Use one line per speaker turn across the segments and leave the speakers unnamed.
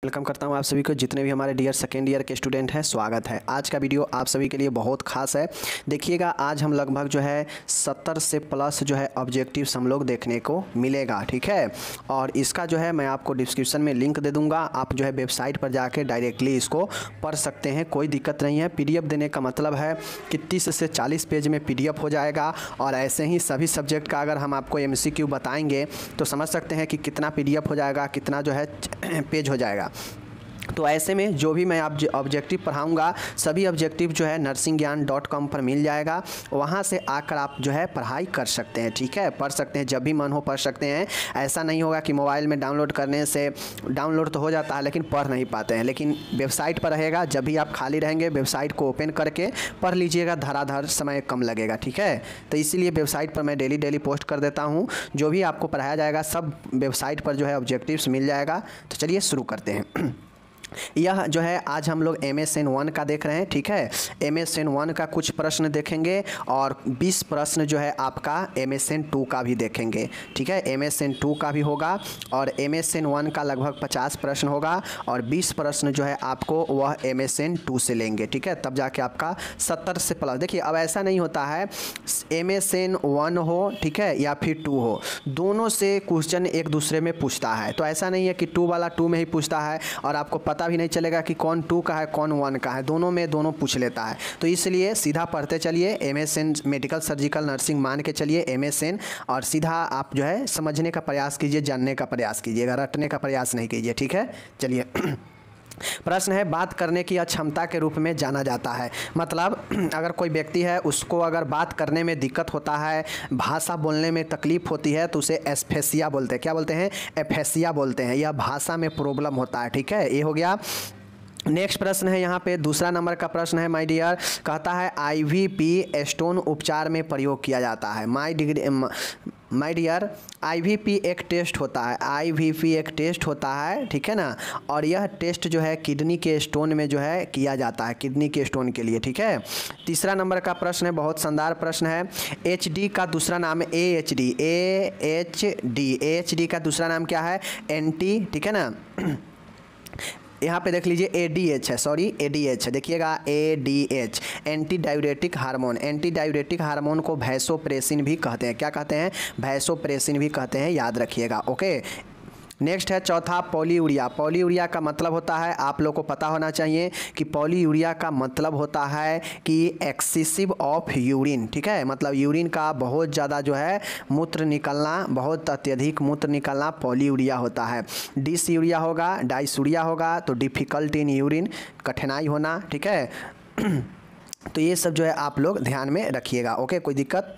Welcome करता हूं आप सभी को, जितने भी हमारे डियर सेकेंड ईयर के स्टूडेंट हैं, स्वागत है। आज का वीडियो आप सभी के लिए बहुत खास है। देखिएगा, आज हम लगभग जो है 70 से प्लस जो है ऑब्जेक्टिव्स हम लोग देखने को मिलेगा, ठीक है। और इसका जो है मैं आपको डिस्क्रिप्शन में लिंक दे दूंगा, आप जो है वेबसाइट पर जाके डायरेक्टली इसको पढ़ सकते हैं, कोई दिक्कत नहीं है। PDF देने का मतलब है कि 30 से 40 पेज में PDF हो जाएगा। और ऐसे ही सभी सब्जेक्ट का अगर हम आपको MCQ बताएंगे तो समझ सकते हैं कि कितना PDF हो जाएगा, कितना जो है पेज हो जाएगा। तो ऐसे में जो भी मैं आप ऑब्जेक्टिव पढ़ाऊंगा, सभी ऑब्जेक्टिव जो है nursingyan.com पर मिल जाएगा। वहाँ से आकर आप जो है पढ़ाई कर सकते हैं, ठीक है। पढ़ सकते हैं, जब भी मन हो पढ़ सकते हैं। ऐसा नहीं होगा कि मोबाइल में डाउनलोड करने से डाउनलोड तो हो जाता है लेकिन पढ़ नहीं पाते हैं। लेकिन वेबसाइट पर रहेगा, जब भी आप खाली रहेंगे वेबसाइट को ओपन करके पढ़ लीजिएगा, धड़ाधड़ समय कम लगेगा, ठीक है। तो इसीलिए वेबसाइट पर मैं डेली पोस्ट कर देता हूँ, जो भी आपको पढ़ाया जाएगा सब वेबसाइट पर जो है ऑब्जेक्टिव्स मिल जाएगा। तो चलिए शुरू करते हैं। यह जो है आज हम लोग MSN 1 का देख रहे हैं, ठीक है। MSN 1 का कुछ प्रश्न देखेंगे और 20 प्रश्न जो है आपका MSN 2 का भी देखेंगे, ठीक है। MSN 2 का भी होगा और MSN 1 का लगभग 50 प्रश्न होगा और 20 प्रश्न जो है आपको वह MSN 2 से लेंगे, ठीक है। तब जाके आपका 70 से प्लस। देखिए, अब ऐसा नहीं होता है MSN 1 हो, ठीक है, या फिर 2 हो, दोनों से क्वेश्चन एक दूसरे में पूछता है। तो ऐसा नहीं है कि 2 वाला 2 में ही पूछता है और आपको पता भी नहीं चलेगा कि कौन 2 का है कौन 1 का है, दोनों में दोनों पूछ लेता है। तो इसलिए सीधा पढ़ते चलिए, MSN मेडिकल सर्जिकल नर्सिंग मान के चलिए MSN, और सीधा आप जो है समझने का प्रयास कीजिए, जानने का प्रयास कीजिएगा, रटने का प्रयास नहीं कीजिए, ठीक है। चलिए प्रश्न है, बात करने की अक्षमता के रूप में जाना जाता है। मतलब अगर कोई व्यक्ति है, उसको अगर बात करने में दिक्कत होता है, भाषा बोलने में तकलीफ होती है, तो उसे एस्फेसिया बोलते हैं। क्या बोलते हैं? एफेसिया बोलते हैं। यह भाषा में प्रॉब्लम होता है, ठीक है। ये हो गया। नेक्स्ट प्रश्न है यहाँ पे दूसरा नंबर का प्रश्न है, माय डियर, कहता है IVP स्टोन उपचार में प्रयोग किया जाता है। माय डियर, IVP एक टेस्ट होता है, IVP एक टेस्ट होता है, ठीक है ना। और यह टेस्ट जो है किडनी के स्टोन में जो है किया जाता है, किडनी के स्टोन के लिए, ठीक है। तीसरा नंबर का प्रश्न है, बहुत शानदार प्रश्न है। HD का दूसरा नाम है AHD। AHD का दूसरा नाम क्या है? एंटी, ठीक है ना। यहाँ पे देख लीजिए ADH है, सॉरी ADH है, देखिएगा ADH, anti diuretic hormone. Anti diuretic hormone को वैसोप्रेसिन भी कहते हैं। क्या कहते हैं? वैसोप्रेसिन भी कहते हैं, याद रखिएगा, ओके। नेक्स्ट है चौथा, पॉलीयूरिया। पॉलीयूरिया का मतलब होता है, आप लोग को पता होना चाहिए कि पॉलीयूरिया का मतलब होता है कि एक्सेसिव ऑफ यूरिन, ठीक है। मतलब यूरिन का बहुत ज़्यादा जो है मूत्र निकलना, बहुत अत्यधिक मूत्र निकलना पॉलीयूरिया होता है। डिसयूरिया होगा, डाइसूरिया होगा तो डिफ़िकल्टी इन यूरिन, कठिनाई होना, ठीक है। तो ये सब जो है आप लोग ध्यान में रखिएगा, ओके, कोई दिक्कत।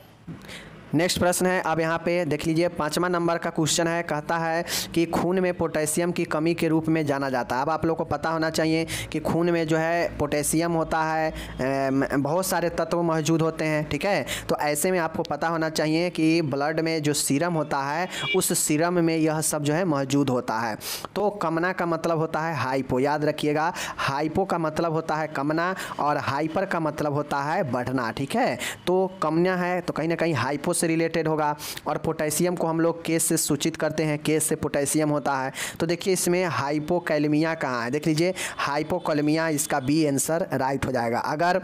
नेक्स्ट प्रश्न है, अब यहाँ पे देख लीजिए 5वां नंबर का क्वेश्चन है। कहता है कि खून में पोटेशियम की कमी के रूप में जाना जाता है। अब आप लोग को पता होना चाहिए कि खून में जो है पोटेशियम होता है, बहुत सारे तत्व मौजूद होते हैं, ठीक है। तो ऐसे में आपको पता होना चाहिए कि ब्लड में जो सीरम होता है, उस सीरम में यह सब जो है मौजूद होता है। तो कमना का मतलब होता है हाइपो, याद रखिएगा। हाइपो का मतलब होता है कमना और हाइपर का मतलब होता है बढ़ना, ठीक है। तो कमना है तो कहीं ना कहीं हाइपो से रिलेटेड होगा। और पोटेशियम को हम लोग केस से सूचित करते हैं, केस से पोटेशियम होता है। तो देखिए इसमें हाइपोकैलेमिया कहाँ है, देख लीजिए हाइपोकैलेमिया, इसका बी आंसर राइट हो जाएगा। अगर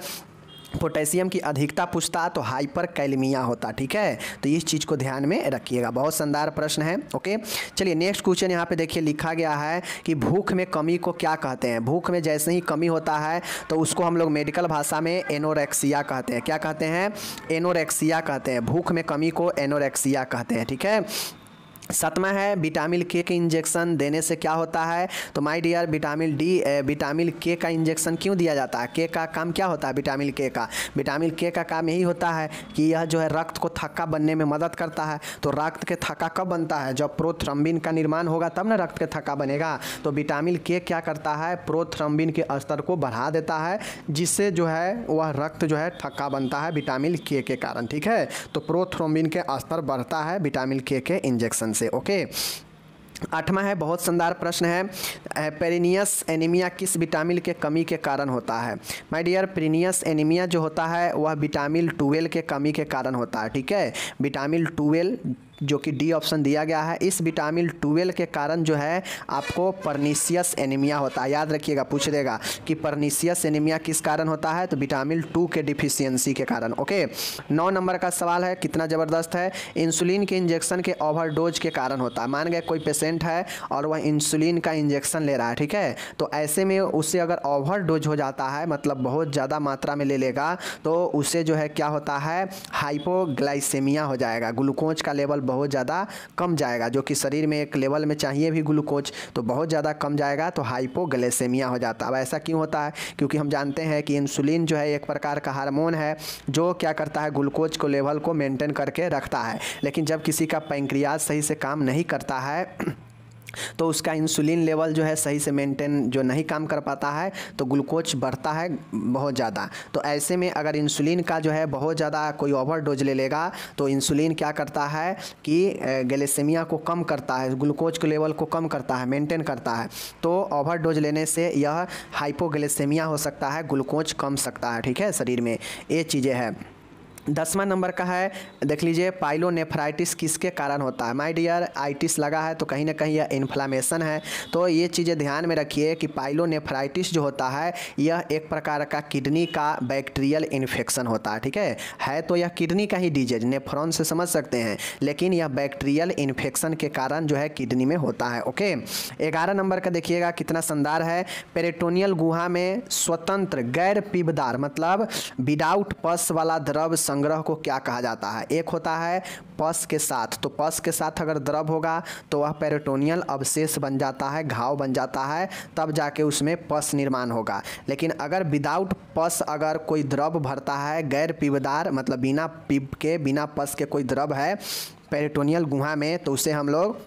पोटेशियम की अधिकता पूछता तो हाइपर कैलेमिया होता, ठीक है। तो इस चीज़ को ध्यान में रखिएगा, बहुत शानदार प्रश्न है, ओके। चलिए नेक्स्ट क्वेश्चन यहाँ पे देखिए लिखा गया है कि भूख में कमी को क्या कहते हैं। भूख में जैसे ही कमी होता है तो उसको हम लोग मेडिकल भाषा में एनोरेक्सिया कहते हैं। क्या कहते हैं? एनोरेक्सिया कहते हैं। भूख में कमी को एनोरेक्सिया कहते हैं, ठीक है। 7वां है, विटामिन K के इंजेक्शन देने से क्या होता है। तो माय डियर, विटामिन K का इंजेक्शन क्यों दिया जाता है? K का काम क्या होता है? विटामिन K का काम यही होता है कि यह जो है रक्त को थक्का बनने में मदद करता है। तो रक्त के थक्का कब बनता है? जब प्रोथ्रम्बिन का निर्माण होगा तब ना रक्त के थक्का बनेगा। तो विटामिन K क्या करता है? प्रोथ्रम्बिन के स्तर को बढ़ा देता है, जिससे जो है वह रक्त जो है थक्का बनता है विटामिन K के कारण, ठीक है। तो प्रोथ्रम्बिन के स्तर बढ़ता है विटामिन K के इंजेक्शन से, ओके। 8वां है, बहुत शानदार प्रश्न है, पेरिनियस एनीमिया किस विटामिन के कमी के कारण होता है। माय डियर, पेरिनियस एनीमिया जो होता है वह विटामिन 12 के कमी के कारण होता है, ठीक है। विटामिन 12 जो कि डी ऑप्शन दिया गया है। इस विटामिन 12 के कारण जो है आपको पर्नीशियस एनीमिया होता है। याद रखिएगा, पूछ देगा कि पर्नीशियस एनीमिया किस कारण होता है, तो विटामिन 2 के डिफिशियंसी के कारण। ओके, 9 नंबर का सवाल है, कितना ज़बरदस्त है। इंसुलिन के इंजेक्शन के ओवरडोज के कारण होता है। मान गए कोई पेशेंट है और वह इंसुलिन का इंजेक्शन ले रहा है, ठीक है, तो ऐसे में उससे अगर ओवरडोज हो जाता है, मतलब बहुत ज़्यादा मात्रा में ले लेगा, तो उसे जो है क्या होता है, हाइपोग्लाइसेमिया हो जाएगा। ग्लूकोज का लेवल बहुत ज़्यादा कम जाएगा, जो कि शरीर में एक लेवल में चाहिए भी ग्लूकोज, तो बहुत ज़्यादा कम जाएगा, तो हाइपोग्लाइसेमिया हो जाता है। अब ऐसा क्यों होता है, क्योंकि हम जानते हैं कि इंसुलिन जो है एक प्रकार का हार्मोन है जो क्या करता है, ग्लूकोज को लेवल को मेंटेन करके रखता है। लेकिन जब किसी का पैंक्रियाज सही से काम नहीं करता है तो उसका इंसुलिन लेवल जो है सही से मेंटेन जो नहीं काम कर पाता है, तो ग्लूकोज बढ़ता है बहुत ज़्यादा। तो ऐसे में अगर इंसुलिन का जो है बहुत ज़्यादा कोई ओवरडोज ले लेगा, तो इंसुलिन क्या करता है कि ग्लाइसेमिया को कम करता है, ग्लूकोज के लेवल को कम करता है, मेंटेन करता है। तो ओवरडोज लेने से यह हाइपोग्लाइसेमिया हो सकता है, ग्लूकोज कम सकता है, ठीक है, शरीर में। ये चीज़ें हैं। 10वां नंबर का है, देख लीजिए, पाइलोनेफ्राइटिस किसके कारण होता है। माय डियर, आइटिस लगा है तो कहीं ना कहीं यह इन्फ्लामेशन है। तो ये चीज़ें ध्यान में रखिए कि पाइलोनेफ्राइटिस जो होता है यह एक प्रकार का किडनी का बैक्टीरियल इन्फेक्शन होता है, ठीक है तो यह किडनी का ही डिजीज, नेफ्रॉन से समझ सकते हैं, लेकिन यह बैक्टीरियल इन्फेक्शन के कारण जो है किडनी में होता है। ओके, 11 नंबर का देखिएगा कितना शानदार है। पेरिटोनियल गुहा में स्वतंत्र गैर पीपदार मतलब विदाउट पस वाला द्रव संग्रह को क्या कहा जाता है। एक होता है पस के साथ, तो पस के साथ अगर द्रव होगा तो वह पेरिटोनियल अवशेष बन जाता है, घाव बन जाता है, तब जाके उसमें पस निर्माण होगा। लेकिन अगर विदाउट पस अगर कोई द्रव भरता है, गैर पीपदार मतलब बिना पीप के बिना पस के कोई द्रव है पेरिटोनियल गुहा में, तो उसे हम लोग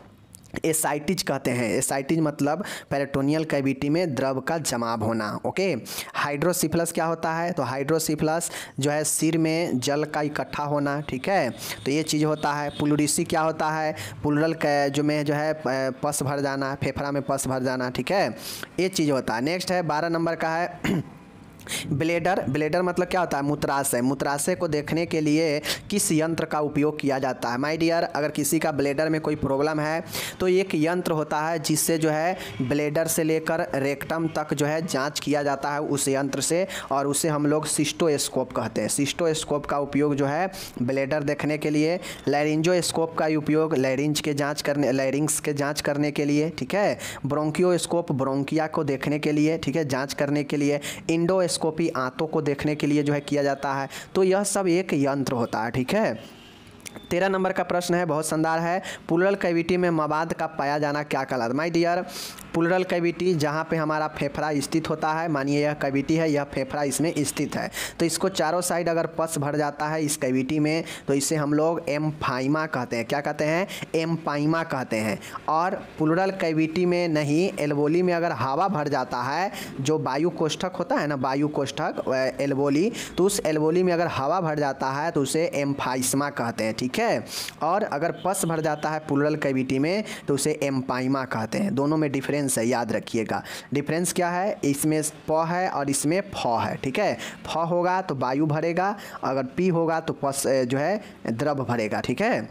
एसाइटिज कहते हैं। एसाइटिज मतलब पेरिटोनियल कैविटी में द्रव का जमाव होना। ओके, हाइड्रोसिफलस क्या होता है, तो हाइड्रोसिफलस जो है सिर में जल का इकट्ठा होना, ठीक है, तो ये चीज़ होता है। प्लूरिसी क्या होता है, प्लूरल जो में जो है पस भर जाना, फेफड़ा में पस भर जाना, ठीक है, ये चीज़ होता है। नेक्स्ट है 12 नंबर का है ब्लेडर। ब्लेडर मतलब क्या होता है, मूत्राशय। मूत्राशय को देखने के लिए किस यंत्र का उपयोग किया जाता है। माय डियर, अगर किसी का ब्लेडर में कोई प्रॉब्लम है तो एक यंत्र होता है जिससे जो है ब्लेडर से लेकर रेक्टम तक जो है जांच किया जाता है उस यंत्र से, और उसे हम लोग सिस्टोस्कोप कहते हैं। सिस्टोस्कोप का उपयोग जो है ब्लेडर देखने के लिए, लैरिंजोस्कोप का उपयोग लैरिंज के जाँच करने, लैरिंग्स के जाँच करने के लिए, ठीक है, ब्रोंकियोस्कोप ब्रोंकिया को देखने के लिए, ठीक है, जाँच करने के लिए, इंडोस्कोपी आंतों को देखने के लिए जो है किया जाता है। तो यह सब एक यंत्र होता है, ठीक है। 13 नंबर का प्रश्न है, बहुत शानदार है। प्लूरल कैविटी में मवाद का पाया जाना क्या कहलाता है। माय डियर, प्लूरल कैविटी जहाँ पे हमारा फेफड़ा स्थित होता है, मानिए यह कैविटी है, यह फेफड़ा इसमें स्थित है, तो इसको चारों साइड अगर पस भर जाता है इस कैविटी में, तो इसे हम लोग एम्फाइमा कहते हैं। क्या कहते हैं, एम्फाइमा कहते हैं। और प्लूरल कैविटी में नहीं, एल्वोली में अगर हवा भर जाता है, जो वायु कोष्ठक होता है ना, वायु कोष्ठक एल्वोली, तो उस एल्वोली में अगर हवा भर जाता है तो उसे एम्फाइस्मा कहते हैं, ठीक है। और अगर पस भर जाता है प्लूरल कैविटी में तो उसे एम्पाइमा कहते हैं। दोनों में डिफरेंस है, याद रखिएगा। डिफरेंस क्या है, इसमें प है और इसमें फ है, ठीक है। फ होगा तो वायु भरेगा, अगर पी होगा तो पस जो है द्रव भरेगा, ठीक है।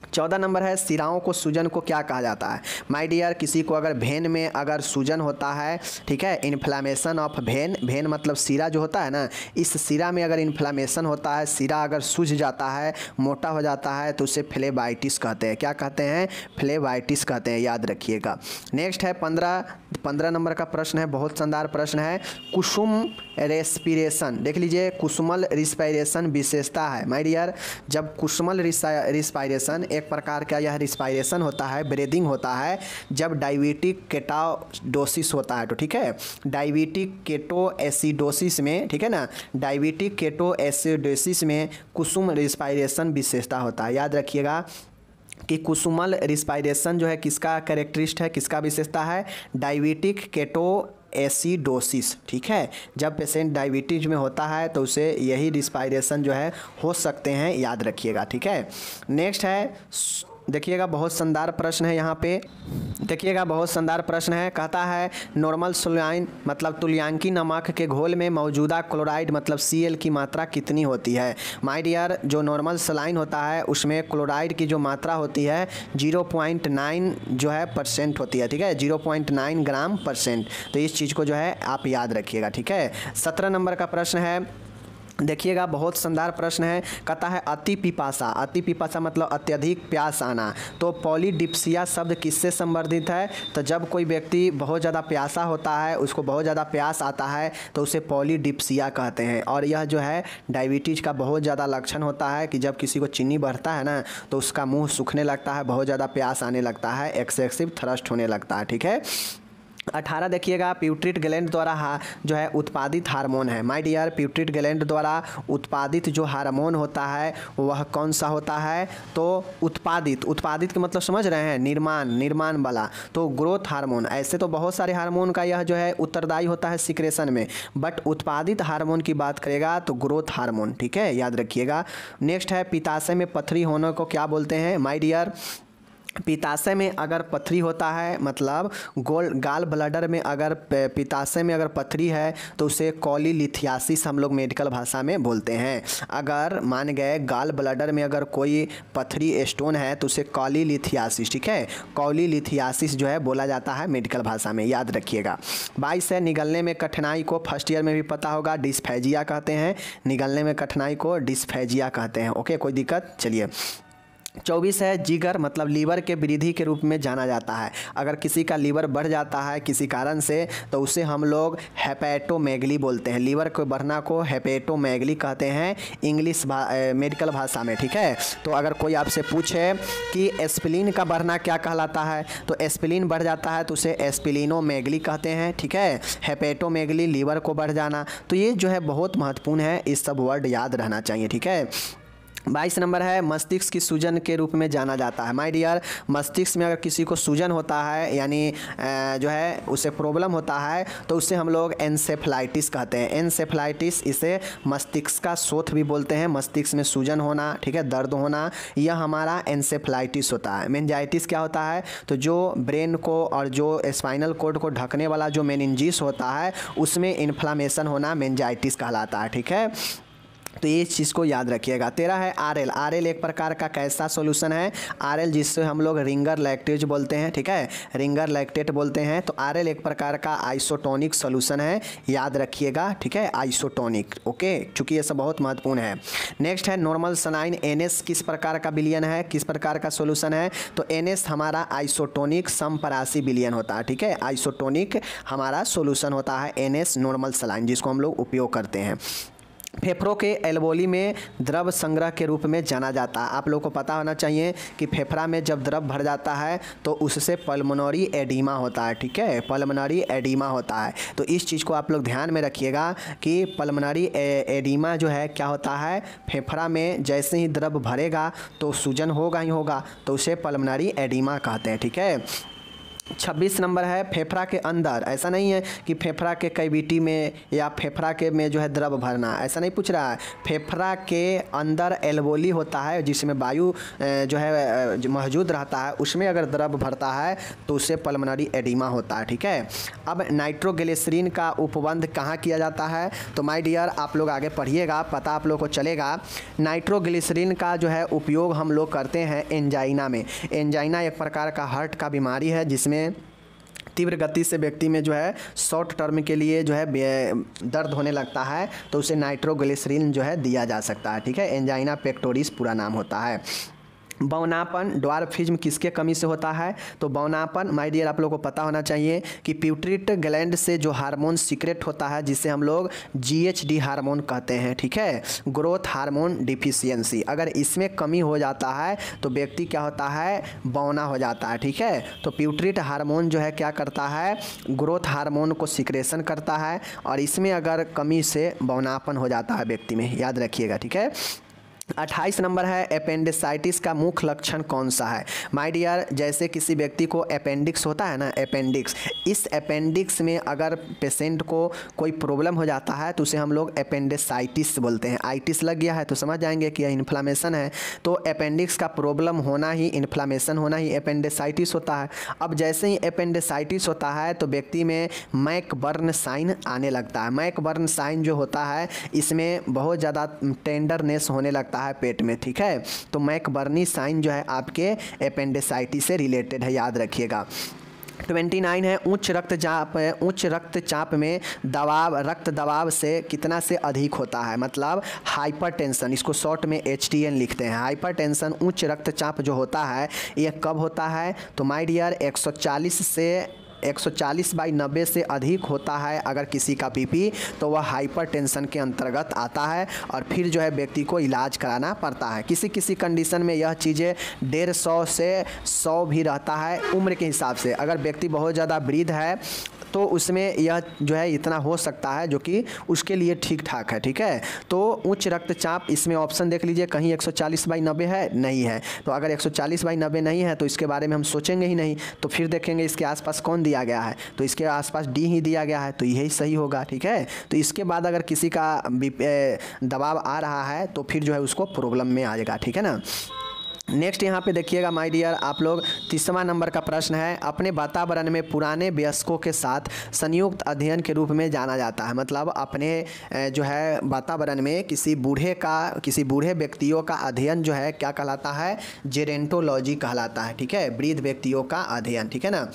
14 नंबर है, सिराओं को सूजन को क्या कहा जाता है। माय डियर, किसी को अगर भेन में अगर सूजन होता है, ठीक है, इन्फ्लामेशन ऑफ भेन, भेन मतलब सिरा जो होता है ना, इस सिरा में अगर इन्फ्लामेशन होता है, सिरा अगर सूज जाता है, मोटा हो जाता है, तो उसे फ्लेबाइटिस कहते हैं। क्या कहते हैं, फ्लेबाइटिस कहते हैं, याद रखिएगा। नेक्स्ट है 15 नंबर का प्रश्न है, बहुत शानदार प्रश्न है। कुसुम रेस्पिरेशन, देख लीजिए, कुसुमल रिस्पायरेशन विशेषता है। माय डियर, जब कुसुमल रिस्पायरेशन एक प्रकार का यह रिस्पायरेशन होता है, ब्रीदिंग होता है, जब डायबिटिक केटोसिस होता है, तो ठीक है, डायबिटिक केटोएसिडोसिस में, ठीक है ना, डायबिटिक केटोएसिडोसिस में कुसुम रिस्पायरेशन विशेषता होता है। याद रखिएगा कि कुसुमल रिस्पायरेशन जो है किसका कैरेक्टरिस्ट है, किसका विशेषता है, डायबिटिक केटोएसिडोसिस, ठीक है। जब पेशेंट डायबिटीज में होता है तो उसे यही रिस्पायरेशन जो है हो सकते हैं, याद रखिएगा, ठीक है। नेक्स्ट है देखिएगा बहुत शानदार प्रश्न है यहाँ पे। देखिएगा बहुत शानदार प्रश्न है, कहता है नॉर्मल सलाइन मतलब तुल्यांकी नमक के घोल में मौजूदा क्लोराइड मतलब Cl की मात्रा कितनी होती है। माय डियर, जो नॉर्मल सलाइन होता है उसमें क्लोराइड की जो मात्रा होती है 0.9 जो है % होती है, ठीक है, 0.9 ग्राम %। तो इस चीज़ को जो है आप याद रखिएगा, ठीक है। 17 नंबर का प्रश्न है, देखिएगा बहुत शानदार प्रश्न है, कहता है अति पिपासा। अति पिपासा मतलब अत्यधिक प्यास आना। तो पॉलीडिप्सिया शब्द किससे संबंधित है। तो जब कोई व्यक्ति बहुत ज़्यादा प्यासा होता है, उसको बहुत ज़्यादा प्यास आता है तो उसे पॉलीडिप्सिया कहते हैं। और यह जो है डायबिटीज़ का बहुत ज़्यादा लक्षण होता है कि जब किसी को चीनी बढ़ता है ना तो उसका मुँह सूखने लगता है, बहुत ज़्यादा प्यास आने लगता है, एक्सेसिव थर्स्ट होने लगता है, ठीक है। 18 देखिएगा प्यूट्रिट ग्लैंड द्वारा जो है उत्पादित हार्मोन है। माय डियर, प्यूट्रिट ग्लैंड द्वारा उत्पादित जो हार्मोन होता है वह कौन सा होता है। तो उत्पादित के मतलब समझ रहे हैं, निर्माण वाला। तो ग्रोथ हार्मोन, ऐसे तो बहुत सारे हार्मोन का यह जो है उत्तरदायी होता है सिक्रेशन में, बट उत्पादित हार्मोन की बात करेगा तो ग्रोथ हार्मोन, ठीक है, याद रखिएगा। नेक्स्ट है पित्ताशय में पथरी होने को क्या बोलते हैं। माय डियर, पित्ताशय में अगर पथरी होता है मतलब गाल ब्लडर में अगर पित्ताशय में अगर पथरी है तो उसे कॉलीलिथियासिस हम लोग मेडिकल भाषा में बोलते हैं। अगर मान गए गाल ब्लडर में अगर कोई पथरी स्टोन है तो उसे कॉलीलिथियासिस, ठीक है, कॉलीलिथियासिस जो है बोला जाता है मेडिकल भाषा में, याद रखिएगा। 22 है निगलने में कठिनाई को फर्स्ट ईयर में भी पता होगा डिस्फेजिया कहते हैं। निगलने में कठिनाई को डिस्फेजिया कहते हैं, ओके, कोई दिक्कत। चलिए 24 है जिगर मतलब लीवर के वृद्धि के रूप में जाना जाता है। अगर किसी का लीवर बढ़ जाता है किसी कारण से तो उसे हम लोग हेपेटोमेगली बोलते हैं। लीवर को बढ़ना को हेपेटोमेगली कहते हैं इंग्लिश मेडिकल भाषा में, ठीक है। तो अगर कोई आपसे पूछे कि एस्पिलिन का बढ़ना क्या कहलाता है तो एस्पिलिन बढ़ जाता है तो उसे एस्पिलिनोमेगली कहते हैं, ठीक है। हेपेटोमेगली लीवर को बढ़ जाना। तो ये जो है बहुत महत्वपूर्ण है, इस सब वर्ड याद रहना चाहिए, ठीक है। 22 नंबर है मस्तिष्क की सूजन के रूप में जाना जाता है। माय डियर, मस्तिष्क में अगर किसी को सूजन होता है यानी जो है उसे प्रॉब्लम होता है तो उससे हम लोग एनसेफलाइटिस कहते हैं। एनसेफलाइटिस, इसे मस्तिष्क का शोथ भी बोलते हैं। मस्तिष्क में सूजन होना, ठीक है, दर्द होना, यह हमारा एनसेफलाइटिस होता है। मेनिंजाइटिस क्या होता है तो जो ब्रेन को और जो स्पाइनल कॉर्ड को ढकने वाला जो मेनिंजिस होता है उसमें इन्फ्लामेशन होना मेनिंजाइटिस कहलाता है, ठीक है। तो ये चीज़ को याद रखिएगा। 13 है आरएल। आरएल एक प्रकार का कैसा सॉल्यूशन है। आरएल जिससे हम लोग रिंगर लैक्टेज बोलते हैं, ठीक है, रिंगर लैक्टेट बोलते हैं। तो आरएल एक प्रकार का आइसोटोनिक सॉल्यूशन है, याद रखिएगा, ठीक है, आइसोटोनिक, ओके, चूँकि ये सब बहुत महत्वपूर्ण है। नेक्स्ट है नॉर्मल सलाइन। एनएस किस प्रकार का विलयन है, किस प्रकार का सॉल्यूशन है। तो एनएस हमारा आइसोटोनिक समपरासी विलयन होता है, ठीक है, आइसोटोनिक हमारा सॉल्यूशन होता है एनएस नॉर्मल सलाइन, जिसको हम लोग उपयोग करते हैं। फेफड़ों के एल्वोली में द्रव संग्रह के रूप में जाना जाता है। आप लोगों को पता होना चाहिए कि फेफड़ा में जब द्रव भर जाता है तो उससे पल्मोनरी एडिमा होता है, ठीक है, पल्मोनरी एडिमा होता है। तो इस चीज़ को आप लोग ध्यान में रखिएगा कि पल्मोनरी एडिमा जो है क्या होता है, फेफड़ा में जैसे ही द्रव भरेगा तो सूजन होगा ही होगा, तो उसे पल्मोनरी एडिमा कहते हैं, ठीक है। 26 नंबर है फेफड़ा के अंदर। ऐसा नहीं है कि फेफड़ा के कैविटी में या फेफड़ा के में जो है द्रव भरना, ऐसा नहीं पूछ रहा है। फेफड़ा के अंदर एल्वोली होता है जिसमें वायु जो है मौजूद रहता है, उसमें अगर द्रव भरता है तो उससे पल्मोनरी एडिमा होता है, ठीक है। अब नाइट्रोग्लिसरीन का उपबंध कहाँ किया जाता है। तो माय डियर आप लोग आगे पढ़िएगा, पता आप लोग को चलेगा। नाइट्रोग्लिसरीन का जो है उपयोग हम लोग करते हैं एंजाइना में। एंजाइना एक प्रकार का हार्ट का बीमारी है जिसमें तीव्र गति से व्यक्ति में जो है शॉर्ट टर्म के लिए जो है दर्द होने लगता है तो उसे नाइट्रोग्लिसरीन जो है दिया जा सकता है, ठीक है। एंजाइना पेक्टोरिस पूरा नाम होता है। बौनापन ड्वार्फिज्म किसके कमी से होता है। तो बौनापन माय डियर आप लोगों को पता होना चाहिए कि प्यूट्रिट ग्लैंड से जो हार्मोन सीक्रेट होता है जिसे हम लोग GHD हार्मोन कहते हैं, ठीक है, ग्रोथ हार्मोन डिफिशियंसी, अगर इसमें कमी हो जाता है तो व्यक्ति क्या होता है, बौना हो जाता है, ठीक है। तो प्यूट्रिट हार्मोन जो है क्या करता है, ग्रोथ हार्मोन को सिक्रेशन करता है और इसमें अगर कमी से बौनापन हो जाता है व्यक्ति में, याद रखिएगा, ठीक है। 28 नंबर है अपेंडिसाइटिस का मुख्य लक्षण कौन सा है। माय डियर, जैसे किसी व्यक्ति को अपेंडिक्स होता है ना, अपेंडिक्स, इस अपेंडिक्स में अगर पेशेंट को कोई प्रॉब्लम हो जाता है तो उसे हम लोग अपेंडिसाइटिस बोलते हैं। आइटिस लग गया है तो समझ जाएंगे कि यह इन्फ्लामेशन है, तो अपेंडिक्स का प्रॉब्लम होना ही, इन्फ्लामेशन होना ही अपेंडिसाइटिस होता है। अब जैसे ही अपेंडिसाइटिस होता है तो व्यक्ति में मैकबर्न साइन आने लगता है। मैकबर्न साइन जो होता है इसमें बहुत ज़्यादा टेंडरनेस होने लगता है पेट में, ठीक है। तो मैकबर्नी साइन जो है आपके अपेंडिसाइटिस से रिलेटेड है, याद रखिएगा। 29 है उच्च रक्तचाप। उच्च रक्तचाप में दबाव, रक्त दबाव से कितना से अधिक होता है, मतलब हाइपरटेंशन, इसको शॉर्ट में HTN लिखते हैं। हाइपरटेंशन, उच्च रक्तचाप जो होता है यह कब होता है, तो माय डियर 140/90 से अधिक होता है अगर किसी का BP, तो वह हाइपरटेंशन के अंतर्गत आता है और फिर जो है व्यक्ति को इलाज कराना पड़ता है। किसी किसी कंडीशन में यह चीज़ें 150 से 100 भी रहता है उम्र के हिसाब से। अगर व्यक्ति बहुत ज़्यादा वृद्ध है तो उसमें यह जो है इतना हो सकता है जो कि उसके लिए ठीक ठाक है, ठीक है। तो उच्च रक्तचाप, इसमें ऑप्शन देख लीजिए, कहीं 140/90 है, नहीं है। तो अगर 140/90 नहीं है तो इसके बारे में हम सोचेंगे ही नहीं, तो फिर देखेंगे इसके आसपास कौन दिया गया है, तो इसके आसपास D ही दिया गया है, तो यही सही होगा, ठीक है। तो इसके बाद अगर किसी का दबाव आ रहा है तो फिर जो है उसको प्रॉब्लम में आ जाएगा, ठीक है ना। नेक्स्ट यहाँ पे देखिएगा माय डियर, आप लोग 30वां नंबर का प्रश्न है, अपने वातावरण में पुराने वयस्कों के साथ संयुक्त अध्ययन के रूप में जाना जाता है। मतलब अपने जो है वातावरण में किसी बूढ़े व्यक्तियों का अध्ययन जो है क्या कहलाता है, जेरेंटोलॉजी कहलाता है, ठीक है, वृद्ध व्यक्तियों का अध्ययन, ठीक है ना।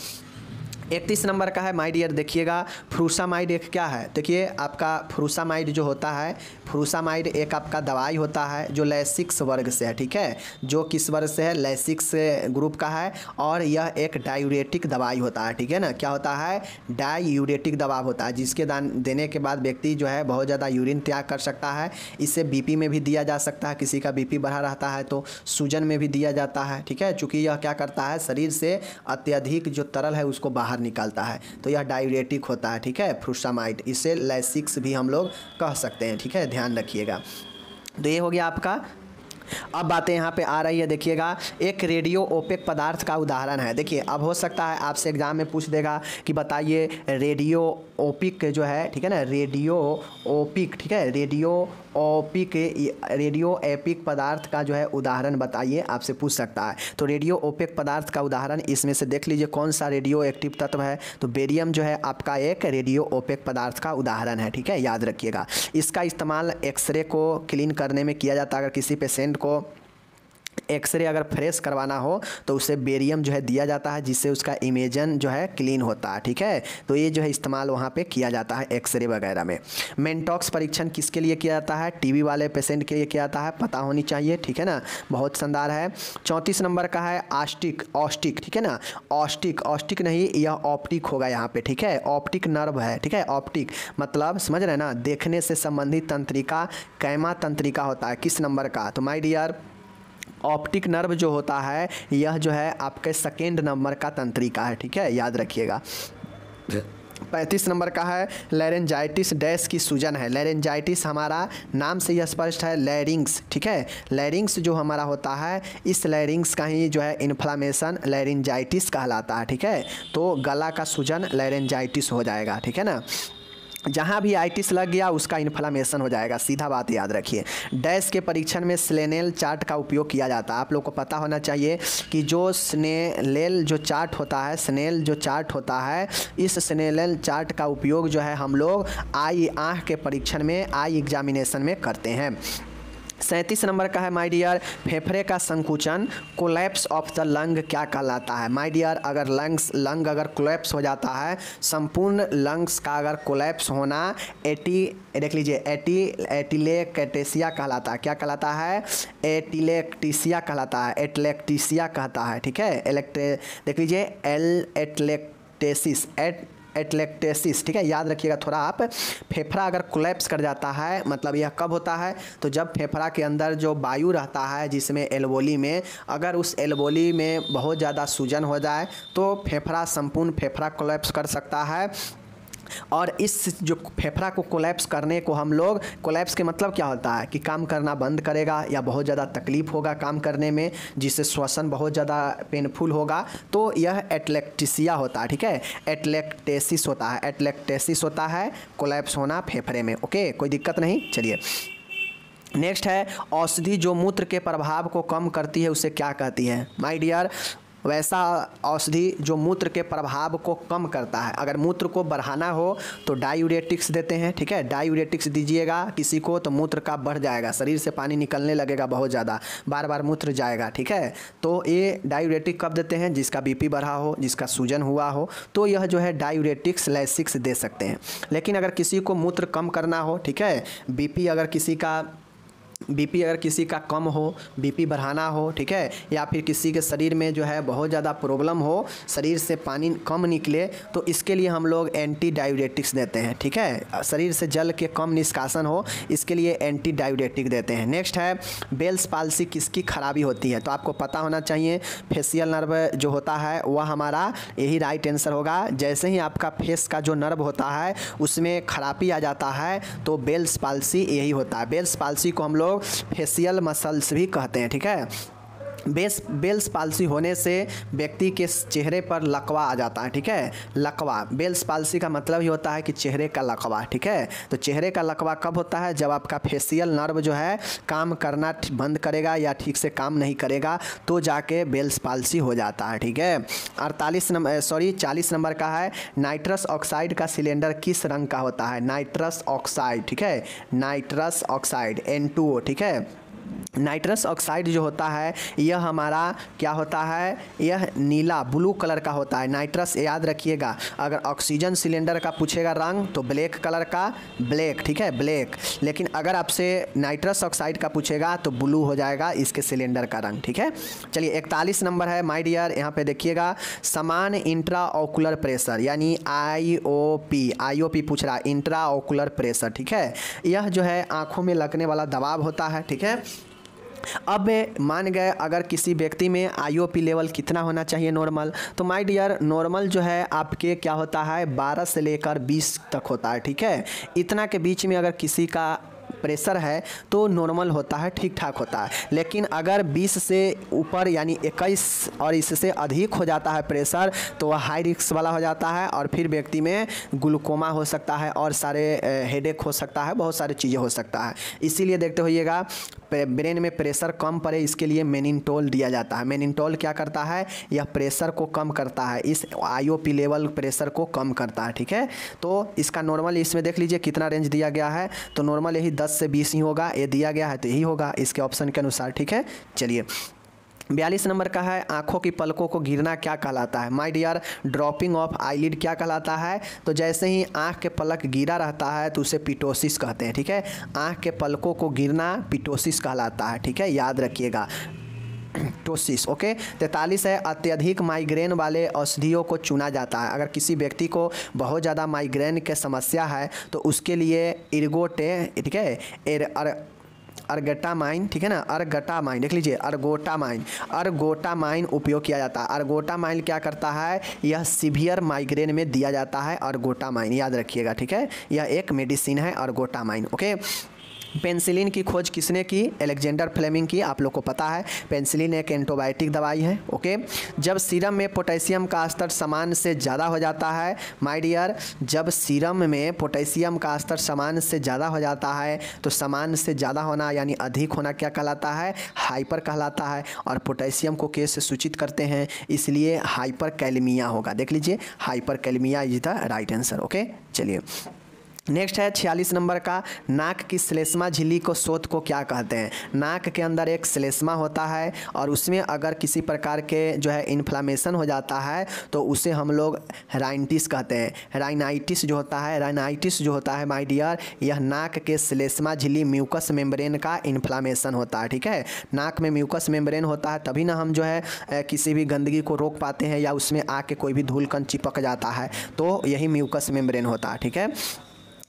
31 नंबर का है माय डियर, देखिएगा फ्रूसामाइड एक क्या है। देखिए आपका फ्रूसामाइड जो होता है, फ्रूसामाइड एक आपका दवाई होता है जो लैसिक्स वर्ग से है, ठीक है। जो किस वर्ग से है, लैसिक्स ग्रुप का है, और यह एक डायूरेटिक दवाई होता है, ठीक है ना। क्या होता है, डायूरेटिक दवा होता है, जिसके देने के बाद व्यक्ति जो है बहुत ज़्यादा यूरिन त्याग कर सकता है। इससे BP में भी दिया जा सकता है, किसी का BP बढ़ा रहता है तो सूजन में भी दिया जाता है, ठीक है। चूँकि यह क्या करता है, शरीर से अत्यधिक जो तरल है उसको बाहर निकालता है, तो यह डायूरेटिक होता है, ठीक है, फ्रूसामाइड। इसे लैसिक्स भी हम लोग कह सकते हैं, ठीक है, ध्यान रखिएगा। तो ये हो गया आपका। अब बातें यहाँ पे आ रही है, देखिएगा एक रेडियो ओपेक पदार्थ का उदाहरण है। देखिए अब हो सकता है आपसे एग्जाम में पूछ देगा कि बताइए रेडियो ओपिक जो है, ठीक है ना, रेडियो ओपिक, ठीक है, रेडियो एपिक पदार्थ का जो है उदाहरण बताइए, आपसे पूछ सकता है। तो रेडियो ओपेक पदार्थ का उदाहरण इसमें से देख लीजिए कौन सा रेडियो एक्टिव तत्व है, तो बेरियम जो है आपका एक रेडियो ओपेक पदार्थ का उदाहरण है, ठीक है, याद रखिएगा। इसका इस्तेमाल एक्सरे को क्लीन करने में किया जाता है। अगर किसी पेशेंट को एक्सरे अगर फ्रेश करवाना हो तो उसे बेरियम जो है दिया जाता है, जिससे उसका इमेजन जो है क्लीन होता है, ठीक है। तो ये जो है इस्तेमाल वहाँ पे किया जाता है एक्सरे वगैरह में। मेंटॉक्स परीक्षण किसके लिए किया जाता है, TB वाले पेशेंट के लिए किया जाता है, पता होनी चाहिए, ठीक है ना, बहुत शानदार है। 34 नंबर का है ऑस्टिक, ठीक है ना, ऑस्टिक नहीं, यह ऑप्टिक होगा यहाँ पे, ठीक है, ऑप्टिक नर्व है, ठीक है। ऑप्टिक मतलब समझ रहे हैं ना, देखने से संबंधित तंत्रिका कैमा तंत्रिका होता है, किस नंबर का, तो माय डियर ऑप्टिक नर्व जो होता है यह जो है आपके 2nd नंबर का तंत्रिका है, ठीक है, याद रखिएगा। 35 नंबर का है लैरेंजाइटिस डैश की सूजन है। लैरेंजाइटिस हमारा नाम से यह स्पष्ट है, लैरिंग्स, ठीक है, लैरिंग्स जो हमारा होता है, इस लैरिंग्स का ही जो है इन्फ्लामेशन लैरेंजाइटिस कहलाता है, ठीक है। तो गला का सूजन लैरेंजाइटिस हो जाएगा, ठीक है ना। जहाँ भी आइटिस लग गया उसका इन्फ्लामेशन हो जाएगा, सीधा बात याद रखिए। डैश के परीक्षण में स्नेल चार्ट का उपयोग किया जाता है। आप लोग को पता होना चाहिए कि जो स्नेल जो चार्ट होता है, इस स्नेल चार्ट का उपयोग जो है हम लोग आँख के परीक्षण में, आई एग्जामिनेशन में करते हैं। 37 नंबर का है माय डियर फेफड़े का संकुचन, कोलैप्स ऑफ द लंग क्या कहलाता है। माय डियर अगर लंग अगर कोलैप्स हो जाता है, संपूर्ण लंग्स का अगर कोलैप्स होना, देख लीजिए एटिलेक्टेसिया कहलाता है। क्या कहलाता है, एटिलेक्टेसिया कहलाता है, एटलेक्टेसिया कहता है, ठीक है, देख लीजिए एटलेक्टेसिस, ठीक है, याद रखिएगा थोड़ा आप। फेफड़ा अगर कोलैप्स कर जाता है, मतलब यह कब होता है, तो जब फेफड़ा के अंदर जो वायु रहता है जिसमें एल्वोली में, अगर उस एल्वोली में बहुत ज़्यादा सूजन हो जाए तो संपूर्ण फेफड़ा कोलैप्स कर सकता है। और इस जो फेफड़ा को कोलैप्स करने को हम लोग, कोलैप्स के मतलब क्या होता है कि काम करना बंद करेगा या बहुत ज़्यादा तकलीफ होगा काम करने में, जिससे श्वसन बहुत ज़्यादा पेनफुल होगा, तो यह एटलेक्टेसिया होता है। ठीक है, एटलेक्टेसिस होता है, एटलेक्टेसिस होता है कोलैप्स होना फेफड़े में। ओके, कोई दिक्कत नहीं। चलिए नेक्स्ट है औषधि जो मूत्र के प्रभाव को कम करती है उसे क्या कहती है? माय डियर, वैसा औषधि जो मूत्र के प्रभाव को कम करता है। अगर मूत्र को बढ़ाना हो तो डायूरेटिक्स देते हैं। ठीक है, डायूरेटिक्स दीजिएगा किसी को तो मूत्र का बढ़ जाएगा, शरीर से पानी निकलने लगेगा बहुत ज़्यादा, बार बार मूत्र जाएगा। ठीक है, तो ये डायूरेटिक कब देते हैं? जिसका बीपी बढ़ा हो, जिसका सूजन हुआ हो, तो यह जो है डायूरेटिक्स लैसिक्स दे सकते हैं। लेकिन अगर किसी को मूत्र कम करना हो, ठीक है, बीपी अगर किसी का कम हो, बीपी बढ़ाना हो, ठीक है, या फिर किसी के शरीर में जो है बहुत ज़्यादा प्रॉब्लम हो, शरीर से पानी कम निकले, तो इसके लिए हम लोग एंटी डायूरेटिक्स देते हैं। ठीक है, शरीर से जल के कम निष्कासन हो, इसके लिए एंटी डायूरेटिक देते हैं। नेक्स्ट है बेल्स पाल्सी किसकी खराबी होती है? तो आपको पता होना चाहिए, फेशियल नर्व जो होता है वह हमारा, यही राइट आंसर होगा। जैसे ही आपका फेस का जो नर्व होता है उसमें खराबी आ जाता है तो बेल्स पाल्सी यही होता है। बेल्स पाल्सी को हम लोग फेशियल मसल्स भी कहते हैं। ठीक है, बेल्स पाल्सी होने से व्यक्ति के चेहरे पर लकवा आ जाता है। ठीक है, लकवा, बेल्स पाल्सी का मतलब ही होता है कि चेहरे का लकवा। ठीक है, तो चेहरे का लकवा कब होता है? जब आपका फेशियल नर्व जो है काम करना बंद करेगा या ठीक से काम नहीं करेगा तो जाके बेल्स पाल्सी हो जाता है। ठीक है, 40 नंबर का है नाइट्रस ऑक्साइड का सिलेंडर किस रंग का होता है? नाइट्रस ऑक्साइड, ठीक है, नाइट्रस ऑक्साइड N2O। ठीक है, नाइट्रस ऑक्साइड जो होता है यह हमारा क्या होता है? यह नीला, ब्लू कलर का होता है। नाइट्रस याद रखिएगा, अगर ऑक्सीजन सिलेंडर का पूछेगा रंग तो ब्लैक कलर का, ब्लैक। ठीक है, ब्लैक। लेकिन अगर आपसे नाइट्रस ऑक्साइड का पूछेगा तो ब्लू हो जाएगा इसके सिलेंडर का रंग। ठीक है, चलिए 41 नंबर है माय डियर, यहाँ पे देखिएगा समान इंट्राओकुलर प्रेशर यानी IOP पूछ रहा है, इंट्राओकुलर प्रेशर। ठीक है, यह जो है आँखों में लगने वाला दबाव होता है। ठीक है, अब मान गए अगर किसी व्यक्ति में IOP लेवल कितना होना चाहिए नॉर्मल, तो माय डियर नॉर्मल जो है आपके क्या होता है 12 से लेकर 20 तक होता है। ठीक है, इतना के बीच में अगर किसी का प्रेशर है तो नॉर्मल होता है, ठीक ठाक होता है। लेकिन अगर 20 से ऊपर यानी 21 और इससे अधिक हो जाता है प्रेशर तो वह हाई रिस्क वाला हो जाता है और फिर व्यक्ति में ग्लूकोमा हो सकता है और सारे हेडेक हो सकता है, बहुत सारी चीज़ें हो सकता है। इसीलिए देखते होइएगा ब्रेन में प्रेशर कम पड़े इसके लिए मेनिनटोल दिया जाता है। मेनिनटोल क्या करता है? यह प्रेशर को कम करता है, इस IOP लेवल प्रेशर को कम करता है। ठीक है, तो इसका नॉर्मल इसमें देख लीजिए कितना रेंज दिया गया है, तो नॉर्मल यही 10 से 20 ही होगा, ये दिया गया है तो यही होगा इसके ऑप्शन के अनुसार। ठीक है, चलिए 42 नंबर का है आँखों की पलकों को गिरना क्या कहलाता है? My dear dropping of eyelid क्या कहलाता है? तो जैसे ही आँख के पलक गिरा रहता है तो उसे पिटोसिस कहते हैं। ठीक है, आँख के पलकों को गिरना पिटोसिस कहलाता है। ठीक है, याद रखिएगा टोसिस। ओके, 43 है अत्यधिक माइग्रेन वाले औषधियों को चुना जाता है। अगर किसी व्यक्ति को बहुत ज़्यादा माइग्रेन के समस्या है तो उसके लिए ठीक है, अर्गेटामाइन, ठीक है ना, अर्गेटामाइन देख लीजिए, अर्गोटामाइन उपयोग किया जाता है। अर्गोटामाइन क्या करता है? यह सीवियर माइग्रेन में दिया जाता है अर्गोटामाइन, याद रखिएगा। ठीक है, यह एक मेडिसिन है अर्गोटामाइन। ओके, पेनिसिलिन की खोज किसने की? अलेक्जेंडर फ्लेमिंग की। आप लोग को पता है पेनिसिलिन एक एंटीबायोटिक दवाई है। ओके, जब सीरम में पोटेशियम का स्तर सामान्य से ज़्यादा हो जाता है माय डियर, जब सीरम में पोटेशियम का स्तर सामान्य से ज़्यादा हो जाता है तो सामान्य से ज़्यादा होना यानी अधिक होना क्या कहलाता है? हाइपर कहलाता है। और पोटेशियम को के से सूचित करते हैं, इसलिए हाइपर कैलेमिया होगा। देख लीजिए hyper kalaemia is the right answer. Okay, चलिए नेक्स्ट है 46 नंबर का नाक की श्लेष्मा झिल्ली को शोथ को क्या कहते हैं? नाक के अंदर एक श्लेष्मा होता है और उसमें अगर किसी प्रकार के जो है इन्फ्लामेशन हो जाता है तो उसे हम लोग राइनाइटिस कहते हैं। राइनाइटिस जो होता है माय डियर, यह नाक के श्लेष्मा झिल्ली म्यूकस मेम्ब्रेन का इन्फ्लामेशन होता है। ठीक है, नाक में म्यूकस मेम्ब्रेन होता है तभी ना हम जो है किसी भी गंदगी को रोक पाते हैं या उसमें आके कोई भी धूल कण चिपक जाता है, तो यही म्यूकस मेम्ब्रेन होता है। ठीक है,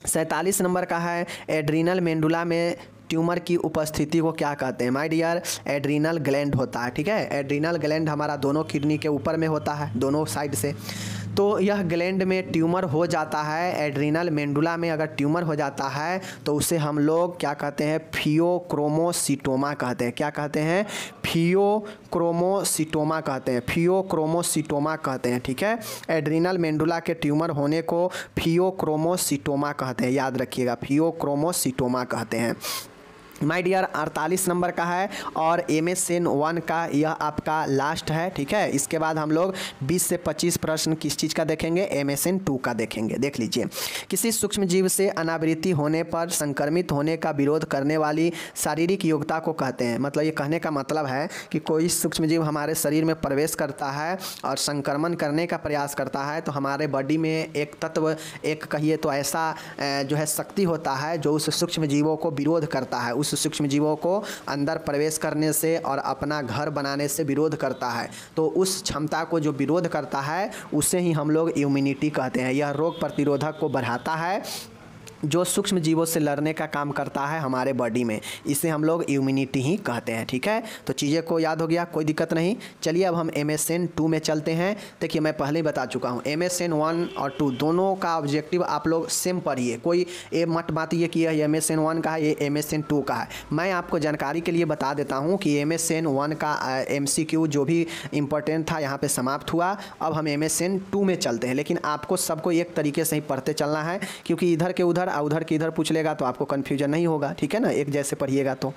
47 नंबर का है एड्रीनल मेंडुला में ट्यूमर की उपस्थिति को क्या कहते हैं? माय डियर एड्रीनल ग्लैंड होता है। ठीक है, एड्रीनल ग्लैंड हमारा दोनों किडनी के ऊपर में होता है, दोनों साइड से। तो यह ग्लैंड में ट्यूमर हो जाता है, एड्रिनल मेंडुला में अगर ट्यूमर हो जाता है तो उसे हम लोग क्या कहते हैं, फियोक्रोमोसिटोमा कहते हैं। क्या कहते हैं? फियोक्रोमोसिटोमा कहते हैं, फियोक्रोमोसिटोमा कहते हैं। ठीक है, एड्रिनल मेंडुला के ट्यूमर होने को फियोक्रोमोसिटोमा कहते हैं, याद रखिएगा, फियोक्रोमोसिटोमा कहते हैं। माय डियर 48 नंबर का है और MSN 1 का यह आपका लास्ट है। ठीक है, इसके बाद हम लोग 20 से 25 प्रश्न किस चीज़ का देखेंगे, MSN 2 का देखेंगे। देख लीजिए, किसी सूक्ष्म जीव से अनावृत्ति होने पर संक्रमित होने का विरोध करने वाली शारीरिक योग्यता को कहते हैं। मतलब ये कहने का मतलब है कि कोई सूक्ष्म जीव हमारे शरीर में प्रवेश करता है और संक्रमण करने का प्रयास करता है तो हमारे बॉडी में एक तत्व, एक कहिए तो ऐसा जो है शक्ति होता है जो उस सूक्ष्म जीवों को विरोध करता है, उस सूक्ष्म जीवों को अंदर प्रवेश करने से और अपना घर बनाने से विरोध करता है। तो उस क्षमता को जो विरोध करता है उसे ही हम लोग इम्यूनिटी कहते हैं। यह रोग प्रतिरोधक को बढ़ाता है जो सूक्ष्म जीवों से लड़ने का काम करता है हमारे बॉडी में, इसे हम लोग इम्यूनिटी ही कहते हैं। ठीक है, तो चीज़ें को याद हो गया, कोई दिक्कत नहीं। चलिए अब हम MSN 2 में चलते हैं। देखिए मैं पहले ही बता चुका हूँ, MSN 1 और 2 दोनों का ऑब्जेक्टिव आप लोग सेम पढ़िए, कोई ये मत बात ये कि यह MSN 1 का है, ये MSN 2 का है। मैं आपको जानकारी के लिए बता देता हूँ कि MSN 1 का MCQ जो भी इम्पोर्टेंट था यहाँ पर समाप्त हुआ। अब हम MSN 2 में चलते हैं, लेकिन आपको सबको एक तरीके से ही पढ़ते चलना है, क्योंकि इधर के उधर उधर की इधर पूछ लेगा तो आपको कन्फ्यूजन नहीं होगा। ठीक है ना, एक जैसे पढ़िएगा तो